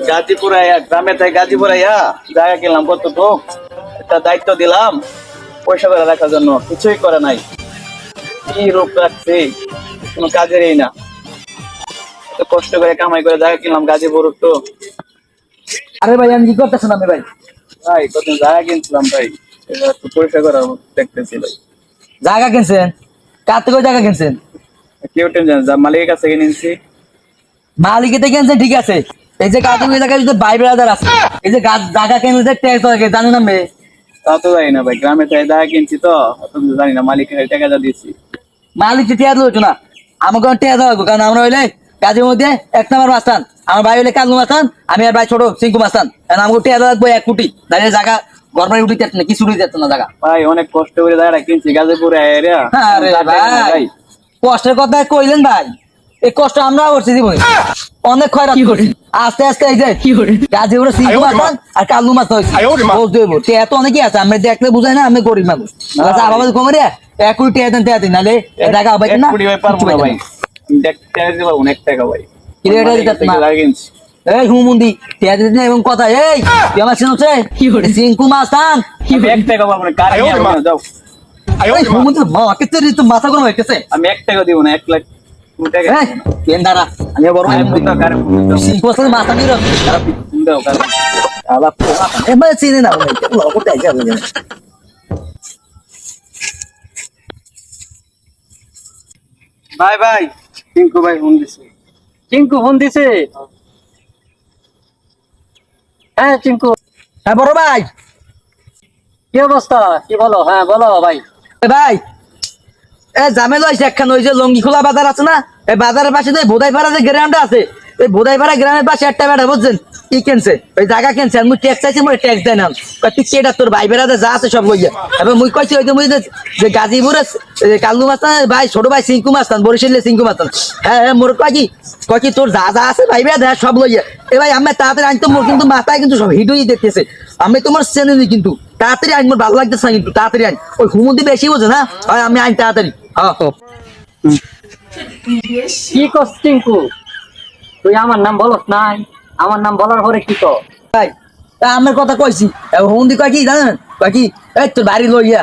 গাজীপুর আয়া গ্রামে তাই গাজীপুর আয়া জায়গা কিনলাম কতটুক, একটা দায়িত্ব দিলাম পয়সা করে রাখার জন্য, কিছুই করে নাই। কি রূপ রাখছে, কোনো কাজেরই না। এত কষ্ট করে কামাই করে জায়গা কিনলাম গাজীপুর তো। আরে ভাই আমি কি করতেছেন আমি ভাই? ভাই কত জায়গা কিনছিলাম ভাই, এবার একটু পয়সা করা দেখতেছি ভাই। জায়গা কিনছেন? কার থেকে জায়গা কিনছেন? কেউ টেনশন, যা মালিকের কাছে কিনেছি। মালিকের থেকে কিনছেন ঠিক আছে, এই যে কাজ জায়গায় যদি ভাই ব্রাদার আছে, এই যে জায়গা কিনলে যে ট্যাক্স লাগে জানেন না মে? তা তো জানি না ভাই, গ্রামে তাই জায়গা কিনছি তো, অত কিছু জানি না। মালিকের টাকা যা দিয়েছি। মালিক টিয়া দিল না, আমাকে টিয়া দেওয়া লাগবে, কারণ আমরা হইলে কাজের মধ্যে 1 নম্বর মাস্তান, আমার ভাই হইলে কালু মাস্তান, আমি আর ভাই ছোট সিঙ্কু মাস্তান, কারণ আমাকে টিয়া দেওয়া লাগবে 1 কোটি, দাঁড়িয়ে জায়গা গড়বাড়ি উঠে যাচ্ছে না, কিছু উঠে যাচ্ছে না জায়গা। ভাই অনেক কষ্ট করে জায়গাটা কিনছি গাজীপুরে এরিয়া। আরে ভাই কষ্টের কথা কইলেন ভাই, এই কষ্ট আমরা করছি জীবনে, অনেক খয়রাত করছি। আস্তে আস্তে এই যে গাজীপুরে সিঙ্কু মাস্তান আর কালু মাস্তান হয়েছে, বলতে হইব টিয়া তো অনেকই আছে, আমরা দেখলে বুঝাই না, আমি গরিব মানুষ। আচ্ছা বাবা কমে 1 কোটি টিয়া দেন, টিয়া দিন, নাহলে জায়গা হবে না। 1 কোটি ভাই পারবো না ভাই, দেখতে দিতে পারবো না 1 টাকা ভাই। কি রে, এটা দিতে না? জায়গা কিনছি। এই হুমুন্দি টিয়া দিতে না এবং কথা, এই তুই আমার চিনছে সিঙ্কু মাস্তান? আমি 1 টাকা পাবো না, কার যাও। এই হুমুন্দি মাকে তো মাথা গরম হয়ে গেছে। আমি 1 টাকা দিব না, 1 লাখ টাকা এই কেন দাঁড়া, আমি বড় সিঙ্কু মাস্তান মাথা নিয়ে দাও কার। আলাপ এবার চিনি না ভাই, করতে আইসা বুঝে না। ভাই ভাই টিঙ্কু ভাই ফোন দিছে। চিঙ্কু ফোন দিছে? হ্যাঁ চিঙ্কু, হ্যাঁ বড় ভাই। কি অবস্থা, কি বলো? হ্যাঁ বলো ভাই। এ ভাই এ ঝামেলা হয়েছে একখান, ওই যে লঙ্গিখোলা বাজার আছে না, এই বাজারের পাশে যে ভোদাইপাড়া যে গ্রামটা আছে, এই ভোদাইপাড়া গ্রামের পাশে একটা বেড়া বুঝছেন কি কিনছে, ওই জায়গা কিনছে, আমি ট্যাক্স চাইছি, মই ট্যাক্স দেয় না। তুই কেটা তোর ভাই বেড়াতে যা আছে সব লইয়া, এবার মুই কইছি ওই যে মুই যে গাজীপুরে কালু মাস্তান ভাই, ছোট ভাই সিঙ্কু মাস্তান, বরিশালে সিঙ্কু মাস্তান, হ্যাঁ হ্যাঁ মোর কয় কি তোর যা যা আছে ভাই বেড়া সব লইয়া। এ ভাই আমি তাড়াতাড়ি আনতো, মোর কিন্তু মাথায় কিন্তু সব হিট হয়ে দেখতেছে, আমি তোমার চেনি কিন্তু তাড়াতাড়ি আইন, মোর ভালো লাগতেছে না কিন্তু তাড়াতাড়ি আইন, ওই হুমুদি বেশি বোঝে না, হয় আমি আইন তাড়াতাড়ি। হ্যাঁ কি করছ চিঙ্কু? তুই আমার নাম বলস নাই, আমার নাম বলার পরে কি কর? ভাই তা আমার কথা কইছি, হুমুদি কয় কি জানেন, কয় কি এই তোর বাড়ি লইয়া।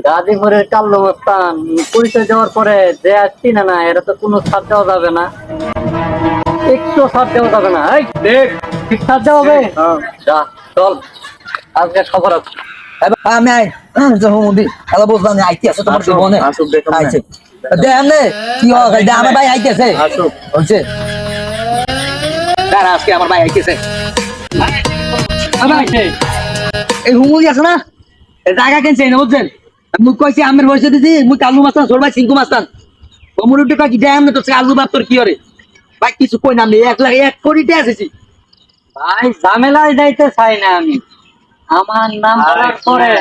গাজীপুরের কাল্লু মস্তান পরিচয় দেওয়ার পরে যে আসছি না না, এটা তো কোনো ছাড় দেওয়া যাবে না, একটু ছাড় দেওয়া যাবে না। এই দেখ, ঠিক ছাড় দেওয়া হবে? যা চল, আজকে খবর আছে। আমি আই হুমুদি আলা বুঝলাম না, আইতে আছে তোমার জীবনে আসুক দেখো না। আইছে দেখেন নে কি হয়, আমার ভাই আইতেছে আসুক। হচ্ছে, দাঁড়া আজকে আমার ভাই আইতেছে। এই হুমুদি আছে না, এই জায়গা কিনছে না বুঝছেন, মুই কইছি আমের বয়সে দিছি, মুই কালু মাস্তান ছোট ভাই সিঙ্কু মাস্তান, কমর উঠে কয় কি দেয় না তো আলু বাপ তোর কি হরে ভাই, কিছু কই নাম নেই, 1 কোটিতে আসেছি। ভাই ঝামেলায় যাইতে চাই না আমি, আমার নাম বলার পরে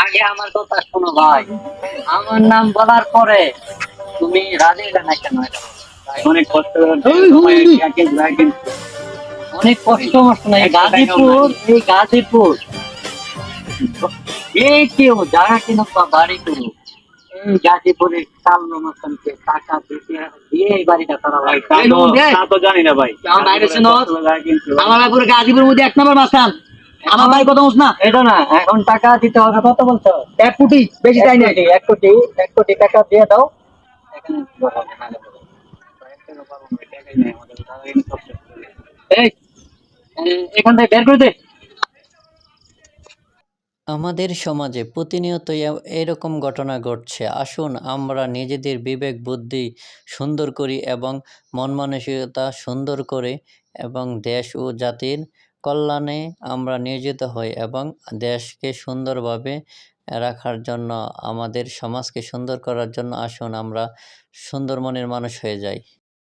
আগে আমার কথা শোনো ভাই, আমার নাম বলার পরে তুমি রাজি হলে না কেন? ভাই অনেক কষ্ট করে এই হুমুদি। জায়গা কিনছি। অনেক কষ্ট মষ্ট না, এই গাজীপুর, এই গাজীপুর এই কেউ জায়গা কিনুক বা বাড়ি কিনুক, এই গাজীপুরের কাল্লু মস্তানকে টাকা দিয়ে এই বাড়িটা করা ভাই লাগে। তা তো জানি না ভাই। আমার বাইরে ছিল, জায়গা কিনছি ভাই। আমার পুরো গাজীপুরের মধ্যে 1 নম্বর মাস্তান, আমার ভাই কত মুস না, এটা না, এখন টাকা দিতে হবে, কত বলছো? 1 কোটি বেশি চাই না। 1 কোটি টাকা দিয়ে দাও, এখানে এই এখান থেকে বের করে দে। আমাদের সমাজে প্রতিনিয়তই এরকম ঘটনা ঘটছে। আসুন আমরা নিজেদের বিবেক বুদ্ধি সুন্দর করি এবং মন মানসিকতা সুন্দর করে এবং দেশ ও জাতির কল্যাণে আমরা নিয়োজিত হই এবং দেশকে সুন্দরভাবে রাখার জন্য, আমাদের সমাজকে সুন্দর করার জন্য আসুন আমরা সুন্দর মনের মানুষ হয়ে যাই।